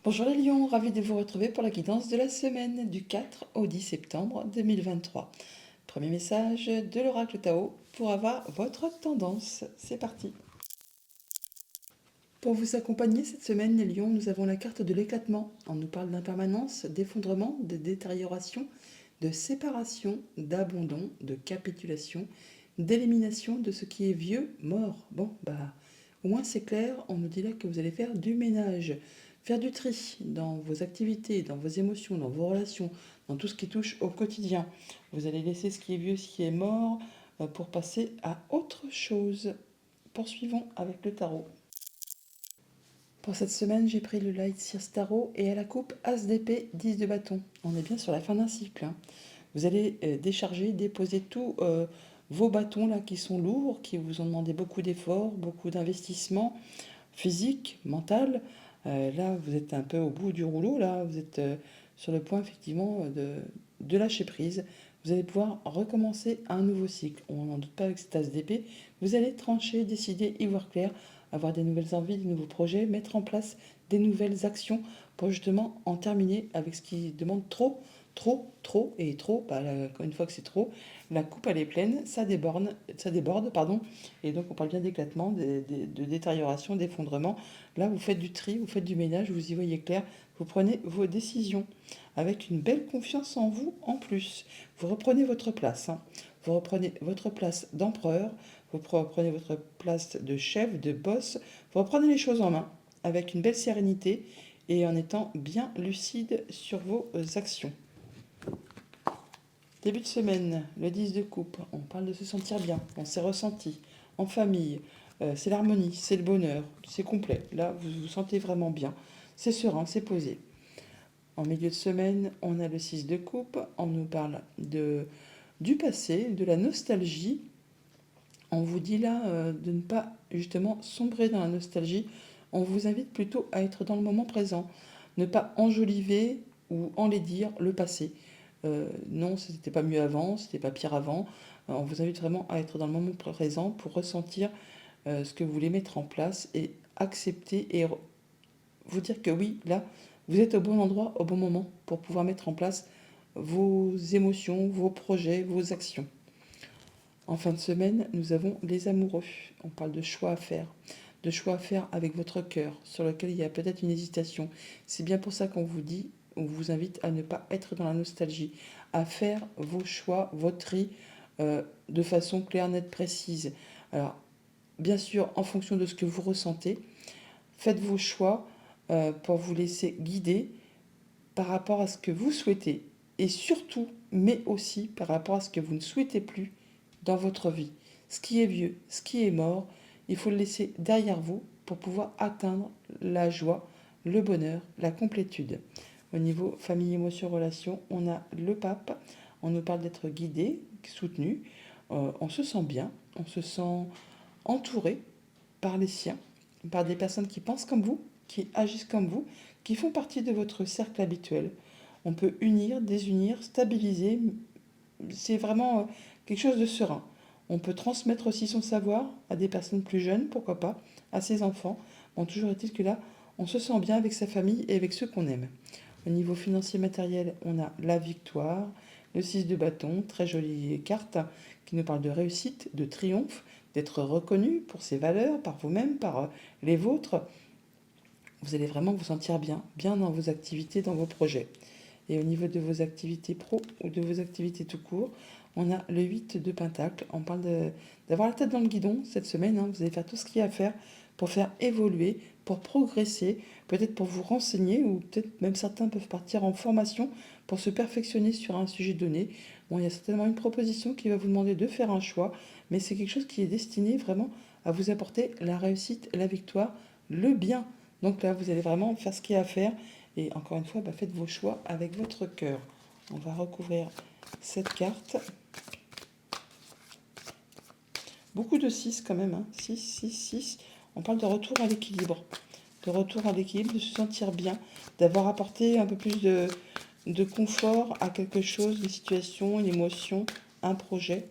Bonjour les lions, ravi de vous retrouver pour la guidance de la semaine du 4 au 10 septembre 2023. Premier message de l'oracle Tao pour avoir votre tendance. C'est parti. Pour vous accompagner cette semaine les lions, nous avons la carte de l'éclatement. On nous parle d'impermanence, d'effondrement, de détérioration, de séparation, d'abandon, de capitulation, d'élimination de ce qui est vieux, mort. Bon, au moins c'est clair, on nous dit là que vous allez faire du ménage, faire du tri dans vos activités, dans vos émotions, dans vos relations, dans tout ce qui touche au quotidien. Vous allez laisser ce qui est vieux, ce qui est mort, pour passer à autre chose. Poursuivons avec le tarot. Pour cette semaine, j'ai pris le Light Sears Tarot et à la coupe As d'épée, 10 de bâton. On est bien sur la fin d'un cycle. Vous allez décharger, déposer tous vos bâtons là qui sont lourds, qui vous ont demandé beaucoup d'efforts, beaucoup d'investissement physique, mental. Là, vous êtes un peu au bout du rouleau. Là, vous êtes sur le point effectivement de lâcher prise. Vous allez pouvoir recommencer un nouveau cycle. On n'en doute pas avec cette As d'épée. Vous allez trancher, décider, y voir clair, avoir des nouvelles envies, des nouveaux projets, mettre en place des nouvelles actions pour justement en terminer avec ce qui demande trop, et trop, une fois que c'est trop, la coupe elle est pleine, ça déborde, pardon, et donc on parle bien d'éclatement, de détérioration, d'effondrement. Là vous faites du tri, vous faites du ménage, vous y voyez clair, vous prenez vos décisions avec une belle confiance en vous en plus. Vous reprenez votre place, hein. Vous reprenez votre place d'empereur, vous reprenez votre place de chef, de boss, vous reprenez les choses en main avec une belle sérénité et en étant bien lucide sur vos actions. Début de semaine, le 10 de coupe, on parle de se sentir bien, on s'est ressenti, en famille, c'est l'harmonie, c'est le bonheur, c'est complet. Là, vous vous sentez vraiment bien, c'est serein, c'est posé. En milieu de semaine, on a le 6 de coupe, on nous parle du passé, de la nostalgie. On vous dit là de ne pas justement sombrer dans la nostalgie. On vous invite plutôt à être dans le moment présent, ne pas enjoliver ou enlaidir le passé. Non, c'était pas mieux avant, c'était pas pire avant. On vous invite vraiment à être dans le moment présent pour ressentir ce que vous voulez mettre en place et accepter et vous dire que oui, là, vous êtes au bon endroit, au bon moment pour pouvoir mettre en place vos émotions, vos projets, vos actions. En fin de semaine, nous avons les amoureux. On parle de choix à faire avec votre cœur, sur lequel il y a peut-être une hésitation. C'est bien pour ça qu'on vous dit, on vous invite à ne pas être dans la nostalgie, à faire vos choix, votre tri, de façon claire, nette, précise. Alors, bien sûr, en fonction de ce que vous ressentez, faites vos choix pour vous laisser guider par rapport à ce que vous souhaitez. Et surtout, mais aussi par rapport à ce que vous ne souhaitez plus dans votre vie. Ce qui est vieux, ce qui est mort, il faut le laisser derrière vous pour pouvoir atteindre la joie, le bonheur, la complétude. Au niveau famille, émotion, relation, on a le pape. On nous parle d'être guidé, soutenu. On se sent bien, on se sent entouré par les siens, par des personnes qui pensent comme vous, qui agissent comme vous, qui font partie de votre cercle habituel. On peut unir, désunir, stabiliser. C'est vraiment quelque chose de serein. On peut transmettre aussi son savoir à des personnes plus jeunes, pourquoi pas, à ses enfants. Bon, toujours est-il que là, on se sent bien avec sa famille et avec ceux qu'on aime. Au niveau financier matériel, on a la victoire, le 6 de bâton, très jolie carte qui nous parle de réussite, de triomphe, d'être reconnu pour ses valeurs, par vous-même, par les vôtres. Vous allez vraiment vous sentir bien, bien dans vos activités, dans vos projets. Et au niveau de vos activités pro ou de vos activités tout court, on a le 8 de Pentacle. On parle d'avoir la tête dans le guidon cette semaine, hein. Vous allez faire tout ce qu'il y a à faire pour faire évoluer, pour progresser, peut-être pour vous renseigner, ou peut-être même certains peuvent partir en formation pour se perfectionner sur un sujet donné. Bon, il y a certainement une proposition qui va vous demander de faire un choix, mais c'est quelque chose qui est destiné vraiment à vous apporter la réussite, la victoire, le bien. Donc là, vous allez vraiment faire ce qu'il y a à faire. Et encore une fois, faites vos choix avec votre cœur. On va recouvrir cette carte. Beaucoup de 6 quand même, hein. 6, 6, 6. On parle de retour à l'équilibre. De retour à l'équilibre, de se sentir bien, d'avoir apporté un peu plus de confort à quelque chose, une situation, une émotion, un projet.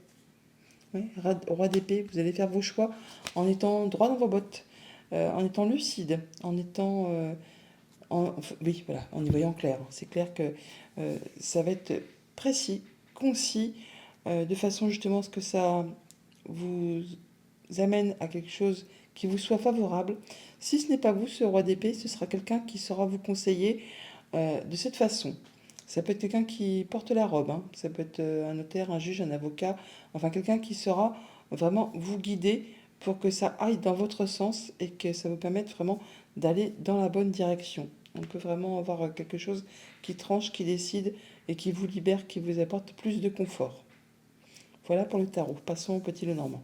Ouais, roi d'épée, vous allez faire vos choix en étant droit dans vos bottes, en étant lucide, en étant Oui, voilà, en y voyant clair. C'est clair que ça va être précis, concis, de façon justement à ce que ça vous amène à quelque chose qui vous soit favorable. Si ce n'est pas vous, ce roi d'épée, ce sera quelqu'un qui saura vous conseiller de cette façon. Ça peut être quelqu'un qui porte la robe, hein. Ça peut être un notaire, un juge, un avocat, enfin quelqu'un qui saura vraiment vous guider pour que ça aille dans votre sens et que ça vous permette vraiment d'aller dans la bonne direction. On peut vraiment avoir quelque chose qui tranche, qui décide et qui vous libère, qui vous apporte plus de confort. Voilà pour le tarot. Passons au petit Lenormand.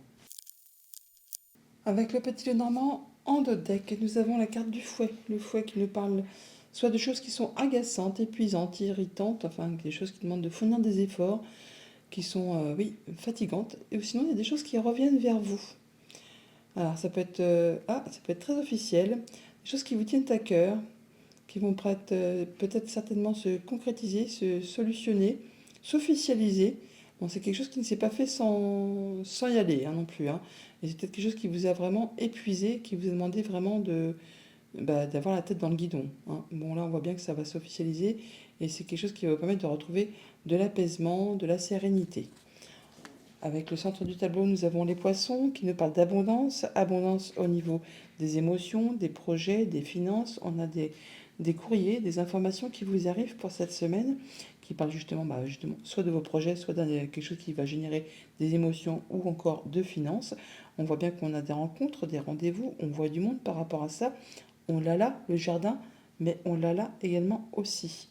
Avec le petit Lenormand, en dos de deck, nous avons la carte du fouet. Le fouet qui nous parle soit de choses qui sont agaçantes, épuisantes, irritantes, enfin des choses qui demandent de fournir des efforts, qui sont, oui, fatigantes. Et sinon, il y a des choses qui reviennent vers vous. Alors, ça peut être très officiel, des choses qui vous tiennent à cœur, qui vont peut-être certainement se concrétiser, se solutionner, s'officialiser. Bon, c'est quelque chose qui ne s'est pas fait sans y aller, hein, non plus, hein. Et c'est peut-être quelque chose qui vous a vraiment épuisé, qui vous a demandé vraiment d'avoir la tête dans le guidon, hein. Bon, là, on voit bien que ça va s'officialiser et c'est quelque chose qui va vous permettre de retrouver de l'apaisement, de la sérénité. Avec le centre du tableau, nous avons les poissons qui nous parlent d'abondance, abondance au niveau des émotions, des projets, des finances. On a des courriers, des informations qui vous arrivent pour cette semaine, qui parlent justement, soit de vos projets, soit de quelque chose qui va générer des émotions ou encore de finances. On voit bien qu'on a des rencontres, des rendez-vous, on voit du monde par rapport à ça. On l'a là, le jardin, mais on l'a là également aussi.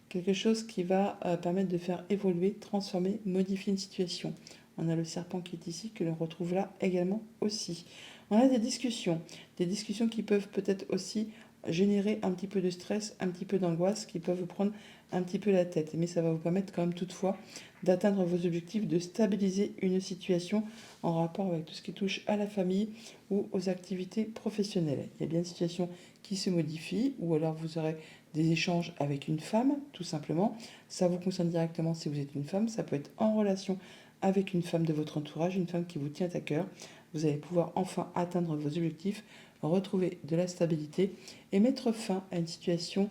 Quelque chose qui va permettre de faire évoluer, transformer, modifier une situation. On a le serpent qui est ici, que l'on retrouve là également aussi. On a des discussions qui peuvent peut-être aussi générer un petit peu de stress, un petit peu d'angoisse, qui peuvent vous prendre un petit peu la tête. Mais ça va vous permettre quand même toutefois d'atteindre vos objectifs, de stabiliser une situation en rapport avec tout ce qui touche à la famille ou aux activités professionnelles. Il y a bien une situation qui se modifie, ou alors vous aurez des échanges avec une femme, tout simplement. Ça vous concerne directement si vous êtes une femme, ça peut être en relation avec une femme de votre entourage, une femme qui vous tient à cœur. Vous allez pouvoir enfin atteindre vos objectifs, retrouver de la stabilité et mettre fin à une situation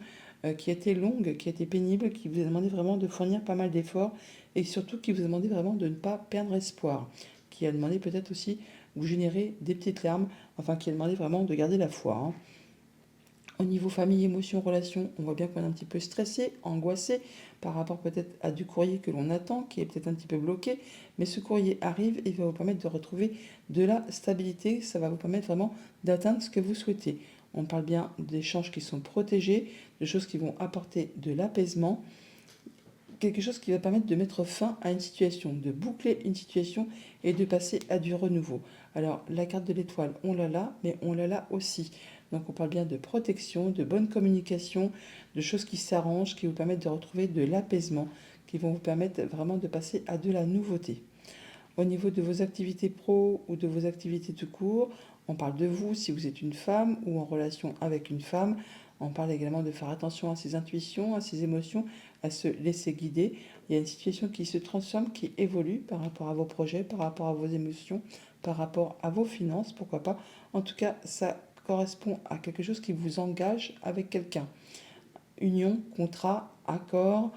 qui a été longue, qui a été pénible, qui vous a demandé vraiment de fournir pas mal d'efforts et surtout qui vous a demandé vraiment de ne pas perdre espoir, qui a demandé peut-être aussi vous générer des petites larmes, enfin qui a demandé vraiment de garder la foi, hein. Au niveau famille, émotions, relations, on voit bien qu'on est un petit peu stressé, angoissé par rapport peut-être à du courrier que l'on attend, qui est peut-être un petit peu bloqué, mais ce courrier arrive et va vous permettre de retrouver de la stabilité, ça va vous permettre vraiment d'atteindre ce que vous souhaitez. On parle bien d'échanges qui sont protégés, de choses qui vont apporter de l'apaisement, quelque chose qui va permettre de mettre fin à une situation, de boucler une situation et de passer à du renouveau. Alors, la carte de l'étoile, on l'a là, mais on l'a là aussi. Donc, on parle bien de protection, de bonne communication, de choses qui s'arrangent, qui vous permettent de retrouver de l'apaisement, qui vont vous permettre vraiment de passer à de la nouveauté. Au niveau de vos activités pro ou de vos activités tout court, on parle de vous si vous êtes une femme ou en relation avec une femme. On parle également de faire attention à ses intuitions, à ses émotions, à se laisser guider. Il y a une situation qui se transforme, qui évolue par rapport à vos projets, par rapport à vos émotions, par rapport à vos finances, pourquoi pas. En tout cas, ça correspond à quelque chose qui vous engage avec quelqu'un. Union, contrat, accord.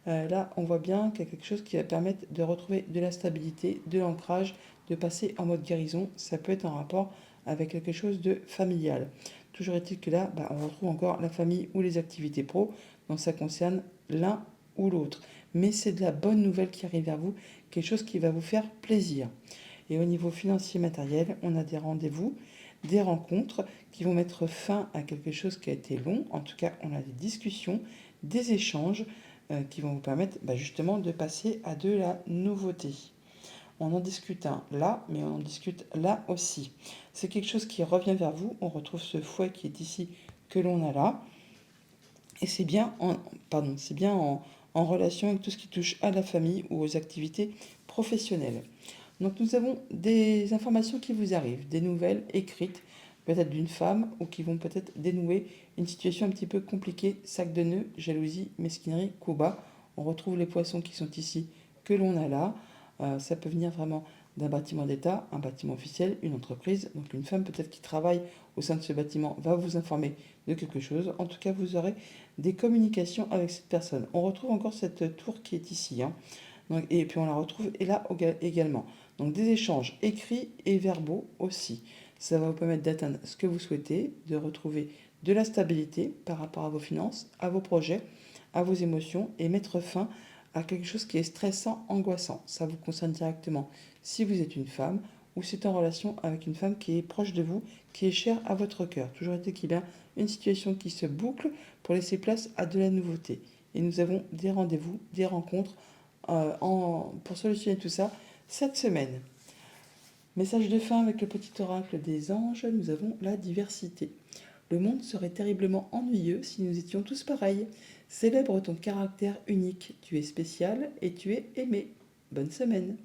Là, on voit bien qu'il y a quelque chose qui va permettre de retrouver de la stabilité, de l'ancrage, de passer en mode guérison. Ça peut être en rapport avec quelque chose de familial. Toujours est-il que là, on retrouve encore la famille ou les activités pro. Donc ça concerne l'un ou l'autre. Mais c'est de la bonne nouvelle qui arrive vers vous, quelque chose qui va vous faire plaisir. Et au niveau financier matériel, on a des rendez-vous, des rencontres qui vont mettre fin à quelque chose qui a été long. En tout cas, on a des discussions, des échanges qui vont vous permettre justement de passer à de la nouveauté. On en discute là, mais on en discute là aussi. C'est quelque chose qui revient vers vous. On retrouve ce fouet qui est ici que l'on a là. Et c'est bien en relation avec tout ce qui touche à la famille ou aux activités professionnelles. Donc nous avons des informations qui vous arrivent, des nouvelles écrites, peut-être d'une femme, ou qui vont peut-être dénouer une situation un petit peu compliquée, sac de nœuds, jalousie, mesquinerie, coup bas. On retrouve les poissons qui sont ici, que l'on a là. Ça peut venir vraiment d'un bâtiment d'État, un bâtiment officiel, une entreprise. Donc une femme peut-être qui travaille au sein de ce bâtiment va vous informer de quelque chose. En tout cas, vous aurez des communications avec cette personne. On retrouve encore cette tour qui est ici, hein. Donc, et puis on la retrouve et là également. Donc des échanges écrits et verbaux aussi. Ça va vous permettre d'atteindre ce que vous souhaitez, de retrouver de la stabilité par rapport à vos finances, à vos projets, à vos émotions et mettre fin à quelque chose qui est stressant, angoissant. Ça vous concerne directement si vous êtes une femme ou c'est en relation avec une femme qui est proche de vous, qui est chère à votre cœur. Toujours est-il qu'il y a une situation qui se boucle pour laisser place à de la nouveauté. Et nous avons des rendez-vous, des rencontres pour solutionner tout ça cette semaine. Message de fin avec le petit oracle des anges, nous avons la diversité. Le monde serait terriblement ennuyeux si nous étions tous pareils. Célèbre ton caractère unique, tu es spécial et tu es aimé. Bonne semaine.